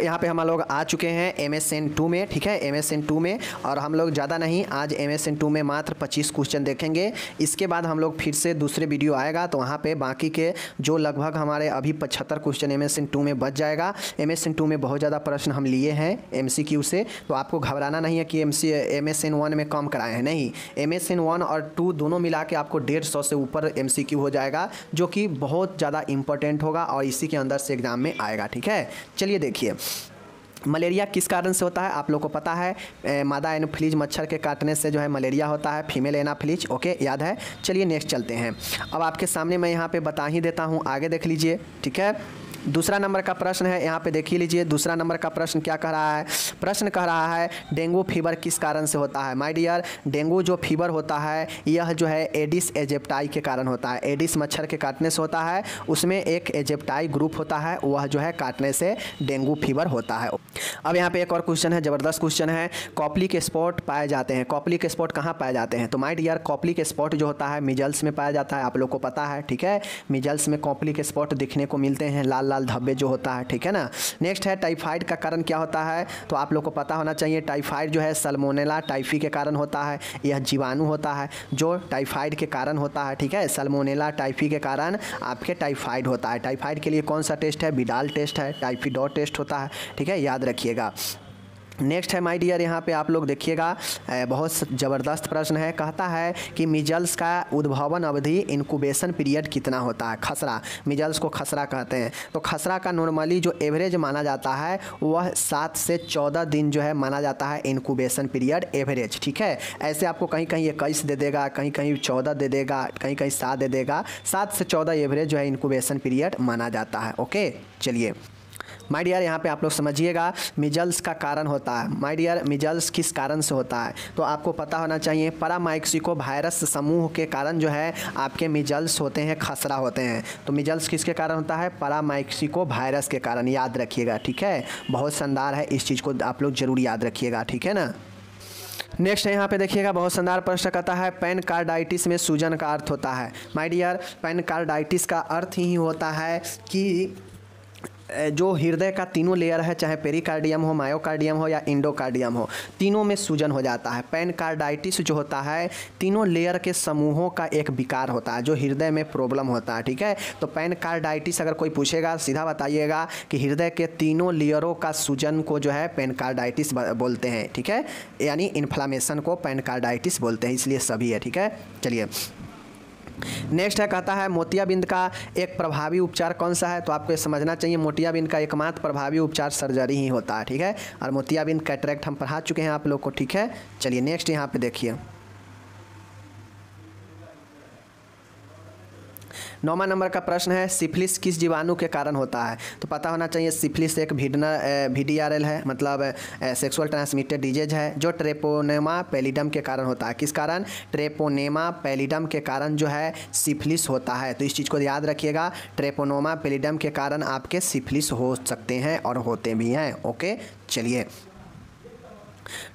यहाँ पे हम लोग आ चुके हैं MSN 2 में। ठीक है, MSN 2 में, और हम लोग ज़्यादा नहीं, आज MSN 2 में मात्र 25 क्वेश्चन देखेंगे। इसके बाद हम लोग फिर से दूसरे वीडियो आएगा तो वहाँ पे बाकी के जो लगभग हमारे अभी 75 क्वेश्चन MSN 2 में बच जाएगा। MSN 2 में बहुत ज़्यादा प्रश्न हम लिए हैं MCQ से, तो आपको घबराना नहीं है कि MSN 1 में कम कराए हैं, नहीं। MSN 1 और 2 दोनों मिला के आपको 150 से ऊपर MCQ हो जाएगा, जो कि बहुत ज़्यादा इंपॉर्टेंट होगा और इसी के अंदर से एग्ज़ाम में आएगा। ठीक है, चलिए देखिए, मलेरिया किस कारण से होता है आप लोग को पता है, मादा एनोफिलीज मच्छर के काटने से जो है मलेरिया होता है, फीमेल एनाफिलीज। ओके, याद है। चलिए नेक्स्ट चलते हैं। अब आपके सामने मैं यहाँ पे बता ही देता हूँ, आगे देख लीजिए। ठीक है, दूसरा नंबर का प्रश्न है, यहाँ पे देखिए लीजिए। दूसरा नंबर का प्रश्न क्या कह रहा है? प्रश्न कह रहा है डेंगू फीवर किस कारण से होता है। माय डियर, डेंगू जो फीवर होता है यह जो है एडिस एजिप्टाई के कारण होता है। एडिस मच्छर के काटने से होता है, उसमें एक एजिप्टाई ग्रुप होता है, वह जो है काटने से डेंगू फीवर होता है। अब यहाँ पे एक और क्वेश्चन है, ज़बरदस्त क्वेश्चन है। कॉपली के स्पॉट पाए जाते हैं, कॉपली के स्पॉट कहाँ पाए जाते हैं? तो माय डियर, कॉपली के स्पॉट जो होता है मिजल्स में पाया जाता है, आप लोग को पता है। ठीक है, मिजल्स में कॉपली के स्पॉट दिखने को मिलते हैं, लाल लाल धब्बे जो होता है। ठीक है ना। नेक्स्ट है टाइफाइड का कारण क्या होता है, तो आप लोग को पता होना चाहिए। टाइफाइड जो है सल्मोनेला टाइफी के कारण होता है, यह जीवाणु होता है जो टाइफाइड के कारण होता है। ठीक है, सल्मोनेला टाइफी के कारण आपके टाइफाइड होता है। टाइफाइड के लिए कौन सा टेस्ट है? विडाल टेस्ट है, टाइफिडोर टेस्ट होता है। ठीक है, याद रखिएगा। नेक्स्ट है माय डियर, यहाँ पे आप लोग देखिएगा, बहुत ज़बरदस्त प्रश्न है। कहता है कि मिजल्स का उद्भवन अवधि इंक्यूबेशन पीरियड कितना होता है? खसरा, मिजल्स को खसरा कहते हैं। तो खसरा का नॉर्मली जो एवरेज माना जाता है वह 7 से 14 दिन जो है माना जाता है इंक्यूबेशन पीरियड एवरेज। ठीक है, ऐसे आपको कहीं कहीं 21 दे देगा, कहीं कहीं 14 दे देगा, कहीं कहीं 7 दे देगा। 7 से 14 एवरेज जो है इंक्यूबेशन पीरियड माना जाता है। ओके, चलिए माय डियर, यहाँ पे आप लोग समझिएगा, मिजल्स का कारण होता है। माय डियर, मिजल्स किस कारण से होता है तो आपको पता होना चाहिए। पैरामाइक्सिको वायरस समूह के कारण जो है आपके मिजल्स होते हैं, खसरा होते हैं। तो मिजल्स किसके कारण होता है? पैरामाइक्सिको वायरस के कारण, याद रखिएगा। ठीक है, बहुत शानदार है, इस चीज़ को आप लोग जरूर याद रखिएगा। ठीक है ना। नेक्स्ट है यहाँ पे देखिएगा, बहुत शानदार प्रश्न कहता है पेनकार्डाइटिस में सूजन का अर्थ होता है। माय डियर, पेनकार्डाइटिस का अर्थ ही होता है कि जो हृदय का तीनों लेयर है, चाहे पेरिकार्डियम हो, मायोकार्डियम हो या इंडोकार्डियम हो, तीनों में सूजन हो जाता है। पेनकार्डाइटिस जो होता है तीनों लेयर के समूहों का एक विकार होता है जो हृदय में प्रॉब्लम होता है। ठीक है, तो पेनकार्डाइटिस अगर कोई पूछेगा सीधा बताइएगा कि हृदय के तीनों लेयरों का सूजन को जो है पेनकार्डाइटिस बोलते हैं। ठीक है, यानी इन्फ्लामेशन को पेनकार्डाइटिस बोलते हैं, इसलिए सभी है। ठीक है, चलिए नेक्स्ट है, कहता है मोतियाबिंद का एक प्रभावी उपचार कौन सा है? तो आपको ये समझना चाहिए, मोतियाबिंद का एकमात्र प्रभावी उपचार सर्जरी ही होता है। ठीक है, और मोतियाबिंद कैटरेक्ट हम पढ़ा चुके हैं आप लोग को। ठीक है, चलिए नेक्स्ट यहाँ पे देखिए, 9वां नंबर का प्रश्न है सिफिलिस किस जीवाणु के कारण होता है? तो पता होना चाहिए सिफिलिस एक VDRL है, मतलब सेक्सुअल ट्रांसमिटेड डिजीज है जो ट्रेपोनेमा पैलिडम के कारण होता है। किस कारण? ट्रेपोनेमा पैलिडम के कारण जो है सिफिलिस होता है। तो इस चीज़ को याद रखिएगा, ट्रेपोनेमा पैलिडम के कारण आपके सिफिलिस हो सकते हैं और होते भी हैं। ओके, चलिए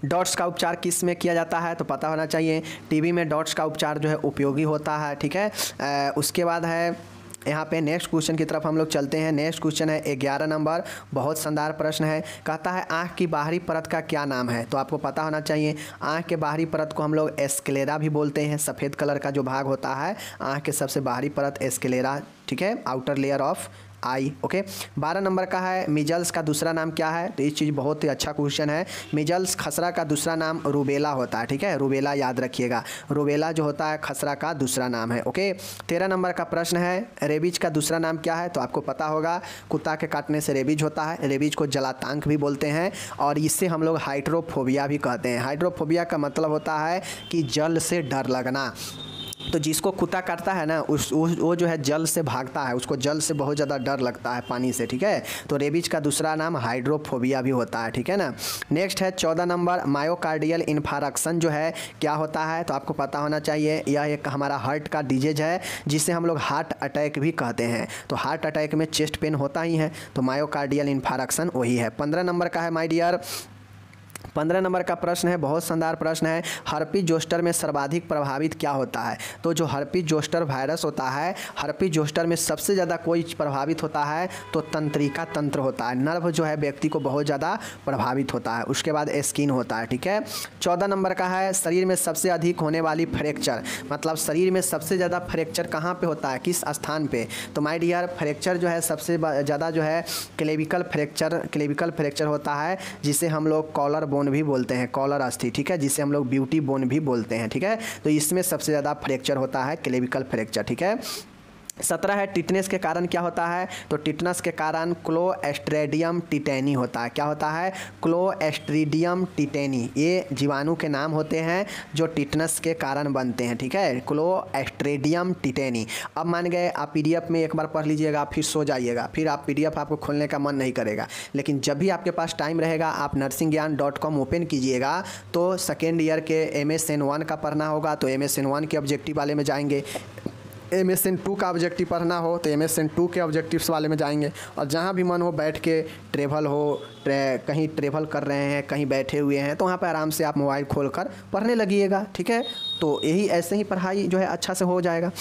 डॉट्स का उपचार किस में किया जाता है? तो पता होना चाहिए टीबी में डॉट्स का उपचार जो है उपयोगी होता है। ठीक है, उसके बाद है यहाँ पे नेक्स्ट क्वेश्चन की तरफ हम लोग चलते हैं। नेक्स्ट क्वेश्चन है 11 नंबर, बहुत शानदार प्रश्न है। कहता है आँख की बाहरी परत का क्या नाम है? तो आपको पता होना चाहिए आँख के बाहरी परत को हम लोग एस्क्लेरा भी बोलते हैं। सफ़ेद कलर का जो भाग होता है आँख के सबसे बाहरी परत एस्क्लेरा, ठीक है, outer layer of I. Okay, 12 number का है मीजल्स का दूसरा नाम क्या है? तो ये चीज़ बहुत ही अच्छा क्वेश्चन है। मीजल्स खसरा का दूसरा नाम रूबेला होता है। ठीक है, रूबेला याद रखिएगा, रूबेला जो होता है खसरा का दूसरा नाम है। ओके, 13 नंबर का प्रश्न है रेबीज का दूसरा नाम क्या है? तो आपको पता होगा कुत्ता के काटने से रेबीज होता है। रेबीज को जलातांक भी बोलते हैं और इससे हम लोग हाइड्रोफोबिया भी कहते हैं। हाइड्रोफोबिया का मतलब होता है कि जल से डर लगना। तो जिसको कुत्ता काटता है ना वो जो है जल से भागता है, उसको जल से बहुत ज़्यादा डर लगता है, पानी से। ठीक है, तो रेबीज का दूसरा नाम हाइड्रोफोबिया भी होता है। ठीक है ना। नेक्स्ट है 14 नंबर, मायोकार्डियल इन्फारक्शन जो है क्या होता है? तो आपको पता होना चाहिए यह एक हमारा हार्ट का डिजीज है जिसे हम लोग हार्ट अटैक भी कहते हैं। तो हार्ट अटैक में चेस्ट पेन होता ही है, तो मायोकार्डियल इन्फारक्शन वही है। 15 नंबर का है माय डियर, 15 नंबर का प्रश्न है, बहुत शानदार प्रश्न है। हर्पी जोस्टर में सर्वाधिक प्रभावित क्या होता है? तो जो हर्पी जोस्टर वायरस होता है, हर्पी जोस्टर में सबसे ज़्यादा कोई प्रभावित होता है तो तंत्रिका तंत्र होता है। नर्व जो है व्यक्ति को बहुत ज़्यादा प्रभावित होता है। उसके बाद स्किन होता है। ठीक है, 14 नंबर का है शरीर में सबसे अधिक होने वाली फ्रैक्चर, मतलब शरीर में सबसे ज़्यादा फ्रैक्चर कहाँ पर होता है, किस स्थान पर? तो माय डियर फ्रैक्चर जो है सबसे ज़्यादा जो है क्लेविकल फ्रैक्चर होता है, जिसे हम लोग कॉलर बोन भी बोलते हैं, कॉलर अस्थि। ठीक है, जिसे हम लोग ब्यूटी बोन भी बोलते हैं। ठीक है, तो इसमें सबसे ज़्यादा फ्रैक्चर होता है क्लेविकल फ्रैक्चर। ठीक है, 17 है टिटनेस के कारण क्या होता है? तो टिटनेस के कारण क्लोस्ट्रीडियम टिटेनी होता है। क्या होता है? Clostridium tetani. ये जीवाणु के नाम होते हैं जो टिटनेस के कारण बनते हैं। ठीक है, क्लोस्ट्रीडियम टिटेनी। अब मान गए आप PDF में एक बार पढ़ लीजिएगा, फिर सो जाइएगा, फिर आप PDF आपको खोलने का मन नहीं करेगा। लेकिन जब भी आपके पास टाइम रहेगा आप nursingyan.com ओपन कीजिएगा तो सेकेंड ईयर के MSN1 का पढ़ना होगा तो MSN1 के ऑब्जेक्टिव वाले में जाएंगे। MSN2 का ऑब्जेक्टिव पढ़ना हो तो MSN2 के ऑब्जेक्टिव्स वाले में जाएंगे। और जहाँ भी मन हो बैठ के ट्रेवल हो, कहीं ट्रेवल कर रहे हैं, कहीं बैठे हुए हैं, तो वहाँ पर आराम से आप मोबाइल खोलकर पढ़ने लगिएगा। ठीक है, तो यही ऐसे ही पढ़ाई जो है अच्छा से हो जाएगा।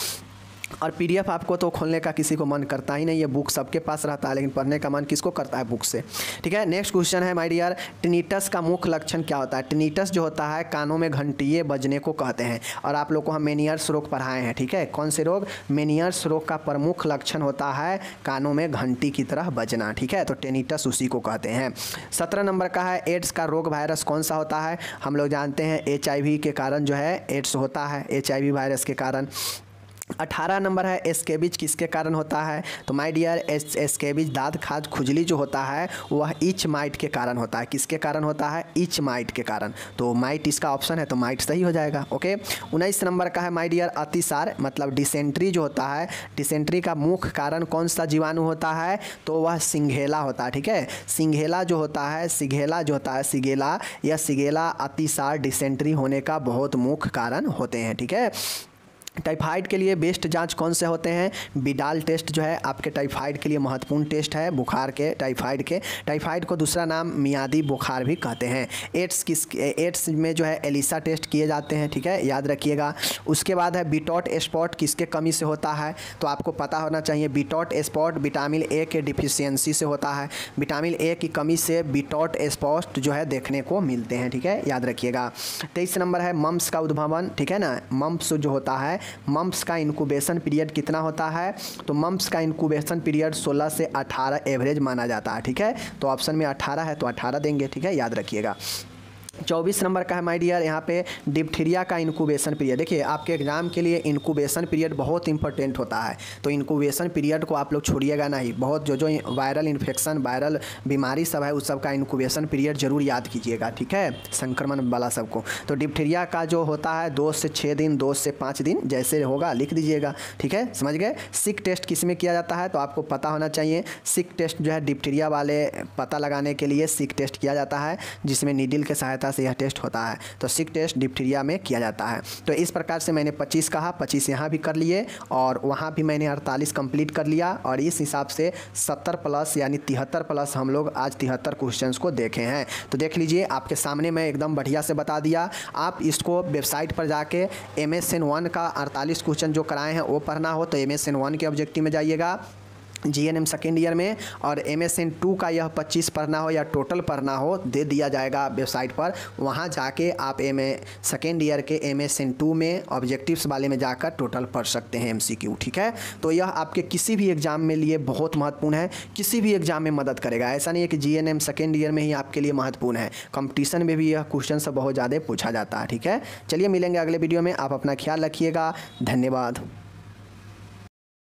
और PDF आपको तो खोलने का किसी को मन करता ही नहीं है, बुक सबके पास रहता है, लेकिन पढ़ने का मन किसको करता है? बुक से। ठीक है, नेक्स्ट क्वेश्चन है माय डियर, टिनिटस का मुख्य लक्षण क्या होता है? टिनिटस जो होता है कानों में घंटिये बजने को कहते हैं। और आप लोग को हम मेनियर्स रोग पढ़ाए हैं। ठीक है, कौन से रोग? मेनियर्स रोग का प्रमुख लक्षण होता है कानों में घंटी की तरह बजना। ठीक है, तो टिनिटस उसी को कहते हैं। 17 नंबर का है एड्स का रोग वायरस कौन सा होता है? हम लोग जानते हैं HIV के कारण जो है एड्स होता है, HIV वायरस के कारण। 18 नंबर है स्कैबिज किसके कारण होता है? तो माय डियर स्कैबिज दांत खाज खुजली जो होता है वह इच माइट के कारण होता है। किसके कारण होता है? इच माइट के कारण। तो माइट इसका ऑप्शन है, तो माइट सही हो जाएगा। ओके, 19 नंबर का है माय डियर अतिसार, मतलब डिसेंट्री जो होता है, डिसेंट्री का मुख्य कारण कौन सा जीवाणु होता है? तो वह सिंघेला होता है। ठीक है, सिंघेला जो होता है, सिगेला या सिगेला अतिसार डिसेंट्री होने का बहुत मुख्य कारण होते हैं। ठीक है, टाइफाइड के लिए बेस्ट जांच कौन से होते हैं? बिडाल टेस्ट जो है आपके टाइफाइड के लिए महत्वपूर्ण टेस्ट है, बुखार के, टाइफाइड को दूसरा नाम मियादी बुखार भी कहते हैं। एड्स में जो है एलिसा टेस्ट किए जाते हैं। ठीक है, याद रखिएगा। उसके बाद है बिटॉट स्पॉट किसके कमी से होता है? तो आपको पता होना चाहिए बिटॉट स्पॉट विटामिन A के डिफिशियंसी से होता है। विटामिन A की कमी से बिटॉट स्पॉट जो है देखने को मिलते हैं। ठीक है, याद रखिएगा। 23 नंबर है मम्प्स का उद्भवन। ठीक है ना, मम्प्स जो होता है, मम्प्स का इंक्यूबेशन पीरियड कितना होता है? तो मम्प्स का इंक्यूबेशन पीरियड 16 से 18 एवरेज माना जाता है। ठीक है, तो ऑप्शन में 18 है तो 18 देंगे। ठीक है, याद रखिएगा। 24 नंबर का है माय डियर, यहाँ पे डिप्थीरिया का इनक्यूबेशन पीरियड। देखिए आपके एग्जाम के लिए इनक्यूबेशन पीरियड बहुत इंपॉर्टेंट होता है, तो इनक्यूबेशन पीरियड को आप लोग छोड़िएगा नहीं। बहुत जो वायरल इन्फेक्शन, वायरल बीमारी सब है, उस सब का इनक्यूबेशन पीरियड जरूर याद कीजिएगा, ठीक है, संक्रमण वाला सबको। तो डिप्थीरिया का जो होता है 2 से 6 दिन, 2 से 5 दिन, जैसे होगा लिख दीजिएगा, ठीक है, समझ गए। सिक टेस्ट किस में किया जाता है, तो आपको पता होना चाहिए। सिक टेस्ट जो है डिप्थीरिया वाले पता लगाने के लिए सिक टेस्ट किया जाता है, जिसमें नीडल के सहायता से यह टेस्ट होता है। तो सिक टेस्ट डिप्थीरिया में किया जाता है। तो इस प्रकार से मैंने 25 कहा, 25 यहाँ भी कर लिए और वहाँ भी मैंने 48 कंप्लीट कर लिया। और इस हिसाब से 70 प्लस यानी 73 प्लस हम लोग आज 73 क्वेश्चंस को देखे हैं। तो देख लीजिए आपके सामने मैं एकदम बढ़िया से बता दिया। आप इसको वेबसाइट पर जाके MSN 1 का 48 क्वेश्चन जो कराए हैं वो पढ़ना हो तो MSN 1 के ऑब्जेक्टिव में जाइएगा GNM सेकेंड ईयर में, और MSN 2 का यह 25 पढ़ना हो या टोटल पढ़ना हो दे दिया जाएगा वेबसाइट पर। वहाँ जाके आप सेकेंड ईयर के MSN 2 में ऑब्जेक्टिव्स वाले में जाकर टोटल पढ़ सकते हैं MCQ, ठीक है। तो यह आपके किसी भी एग्ज़ाम में लिए बहुत महत्वपूर्ण है, किसी भी एग्ज़ाम में मदद करेगा। ऐसा नहीं है कि GNM सेकेंड ईयर में ही आपके लिए महत्वपूर्ण है, कंपटीशन में भी यह क्वेश्चन सब बहुत ज़्यादा पूछा जाता है, ठीक है। चलिए मिलेंगे अगले वीडियो में, आप अपना ख्याल रखिएगा, धन्यवाद।